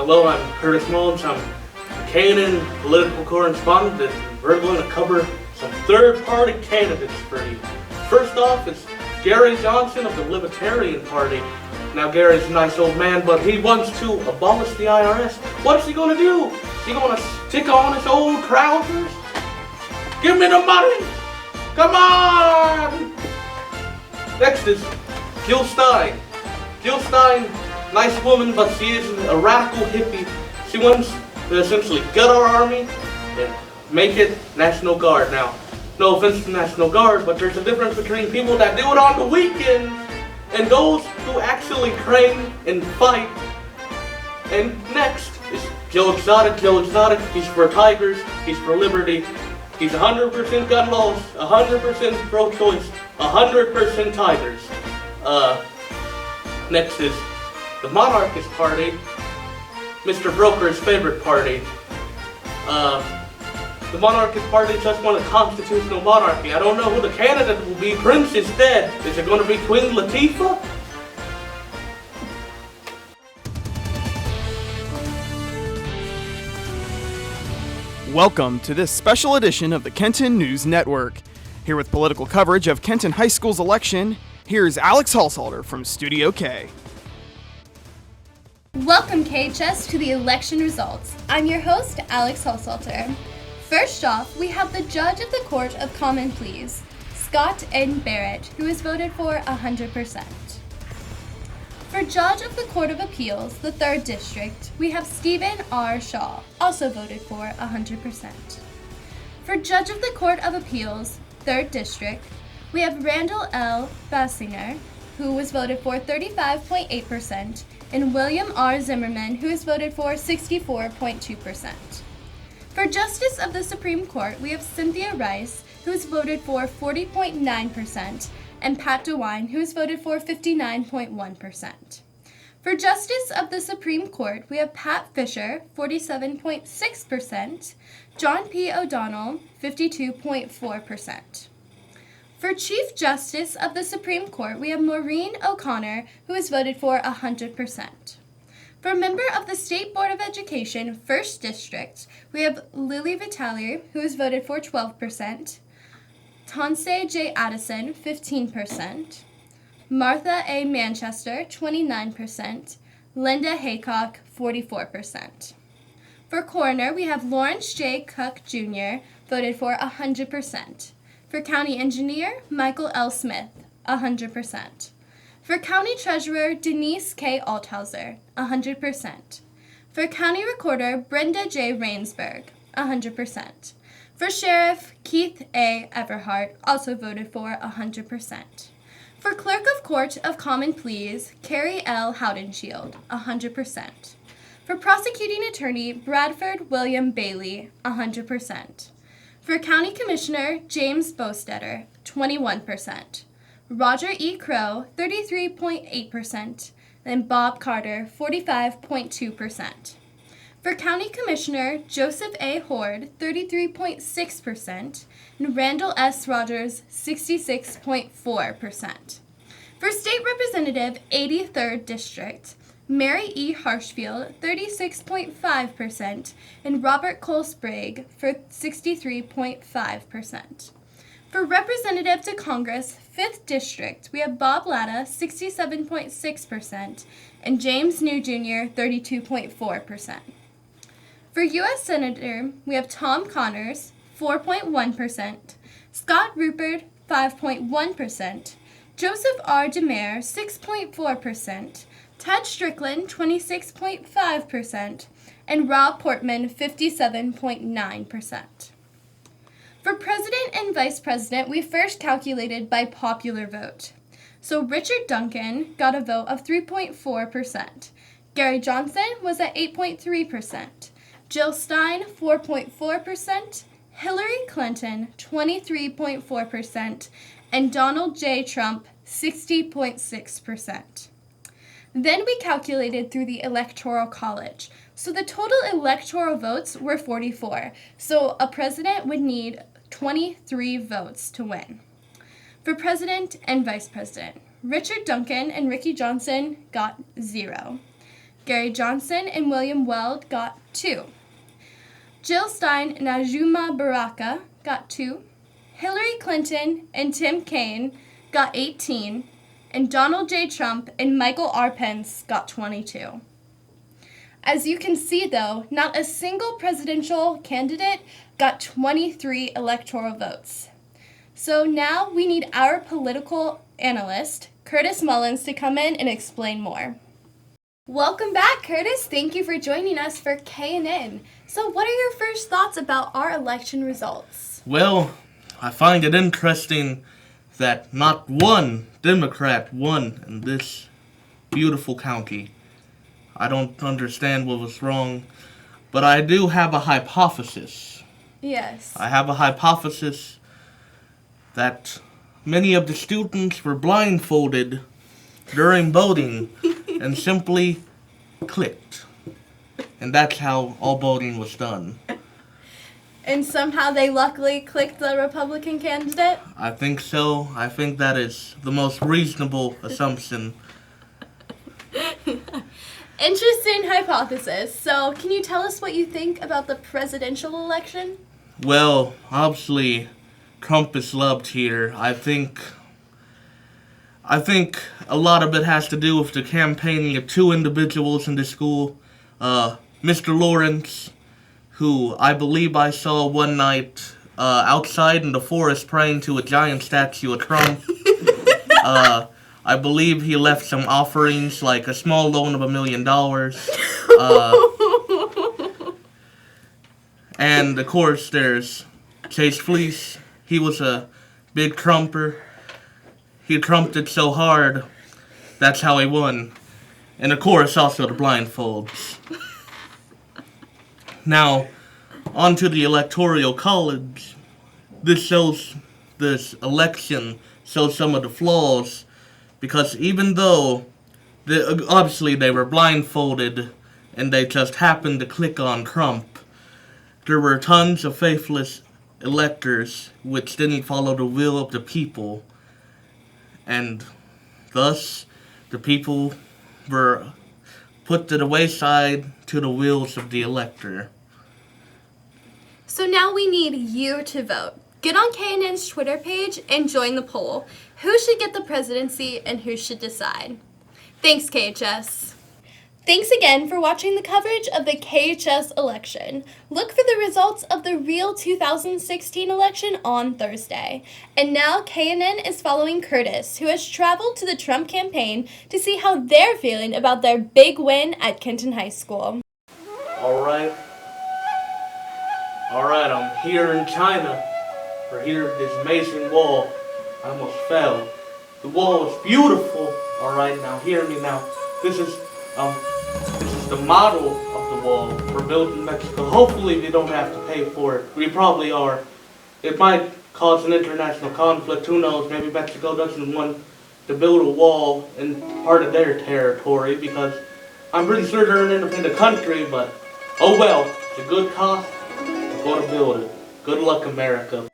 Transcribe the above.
Hello, I'm Curtis Mullins. I'm a KNN political correspondent, and we're going to cover some third-party candidates for you. First off is Gary Johnson of the Libertarian Party. Now, Gary's a nice old man, but he wants to abolish the IRS. What's he going to do? Is he going to stick on his old trousers? Give me the money! Come on! Next is Jill Stein. Jill Stein, nice woman, but she is a radical hippie. She wants to essentially gut our army and make it National Guard. Now, no offense to National Guard, but there's a difference between people that do it on the weekends and those who actually train and fight. And next is Joe Exotic. Joe Exotic, he's for tigers, he's for liberty. He's 100% gun laws, 100% pro-choice, 100% tigers. Next is the Monarchist Party, Mr. Broker's favorite party. The Monarchist Party just want a constitutional monarchy. I don't know who the candidate will be. Prince is dead. Is it going to be Queen Latifah? Welcome to this special edition of the Kenton News Network. Here with political coverage of Kenton High School's election, here's Alex Halsalter from Studio K. Welcome, KHS, to the election results. I'm your host, Alex Halsalter. First off, we have the Judge of the Court of Common Pleas, Scott N. Barrett, who is voted for 100%. For Judge of the Court of Appeals, the 3rd District, we have Stephen R. Shaw, also voted for 100%. For Judge of the Court of Appeals, 3rd District, we have Randall L. Basinger, who was voted for 35.8%, and William R. Zimmerman, who is voted for 64.2%. For Justice of the Supreme Court, we have Cynthia Rice, who is voted for 40.9%, and Pat DeWine, who is voted for 59.1%. For Justice of the Supreme Court, we have Pat Fisher, 47.6%, John P. O'Donnell, 52.4%. For Chief Justice of the Supreme Court, we have Maureen O'Connor, who is voted for 100%. For Member of the State Board of Education, 1st District, we have Lily Vitale, who is voted for 12%, Tansei J. Addison, 15%, Martha A. Manchester, 29%, Linda Haycock, 44%. For Coroner, we have Lawrence J. Cook, Jr., voted for 100%. For County Engineer, Michael L. Smith, 100%. For County Treasurer, Denise K. Althauser, 100%. For County Recorder, Brenda J. Rainsberg, 100%. For Sheriff, Keith A. Everhart, also voted for 100%. For Clerk of Court of Common Pleas, Carrie L. Houdenshield, 100%. For Prosecuting Attorney, Bradford William Bailey, 100%. For County Commissioner, James Bostetter, 21%. Roger E. Crow, 33.8%, and Bob Carter, 45.2%. For County Commissioner, Joseph A. Horde, 33.6%, and Randall S. Rogers, 66.4%. For State Representative, 83rd District, Mary E. Harshfield, 36.5%, and Robert Cole Sprague for 63.5%. For Representative to Congress, 5th District, we have Bob Latta, 67.6%, and James New Jr., 32.4%. For U.S. Senator, we have Tom Connors, 4.1%, Scott Rupert, 5.1%, Joseph R. DeMare, 6.4%, Ted Strickland, 26.5%, and Rob Portman, 57.9%. For President and Vice President, we first calculated by popular vote. So Richard Duncan got a vote of 3.4%. Gary Johnson was at 8.3%. Jill Stein, 4.4%. Hillary Clinton, 23.4%. And Donald J. Trump, 60.6%. Then we calculated through the Electoral College. So the total electoral votes were 44. So a president would need 23 votes to win. For president and vice president, Richard Duncan and Ricky Johnson got 0. Gary Johnson and William Weld got 2. Jill Stein and Ajuma Baraka got 2. Hillary Clinton and Tim Kaine got 18. And Donald J. Trump and Michael R. Pence got 22. As you can see, though, not a single presidential candidate got 23 electoral votes. So now we need our political analyst, Curtis Mullins, to come in and explain more. Welcome back, Curtis. Thank you for joining us for KNN. So what are your first thoughts about our election results? Well, I find it interesting that not one Democrat won in this beautiful county. I don't understand what was wrong, but I do have a hypothesis. Yes. I have a hypothesis that many of the students were blindfolded during voting and simply clicked. And that's how all voting was done. And somehow they luckily clicked the Republican candidate? I think so. I think that is the most reasonable assumption. Interesting hypothesis. So, can you tell us what you think about the presidential election? Well, obviously, Trump is loved here. I think a lot of it has to do with the campaigning of 2 individuals in the school. Mr. Lawrence, who I believe I saw one night outside in the forest praying to a giant statue of Trump. I believe he left some offerings, like a small loan of $1 million. And, of course, there's Chase Fleece. He was a big Trumper. He trumped it so hard, that's how he won. And, of course, also the blindfolds. Now, on to the Electoral College. This election shows some of the flaws, because even though, obviously they were blindfolded, and they just happened to click on Trump, there were tons of faithless electors which didn't follow the will of the people, and thus the people were put to the wayside to the wills of the elector. So now we need you to vote. Get on KNN's Twitter page and join the poll. Who should get the presidency and who should decide? Thanks, KHS. Thanks again for watching the coverage of the KHS election. Look for the results of the real 2016 election on Thursday. And now KNN is following Curtis, who has traveled to the Trump campaign to see how they're feeling about their big win at Kenton High School. All right, I'm here in China. We're here at this amazing wall. I almost fell. The wall is beautiful. All right, now hear me now. This is the model of the wall we're building in Mexico. Hopefully we don't have to pay for it. We probably are. It might cause an international conflict. Who knows? Maybe Mexico doesn't want to build a wall in part of their territory, because I'm pretty sure they're an independent country, but oh well. It's a good cost. We're going to build it. Good luck, America.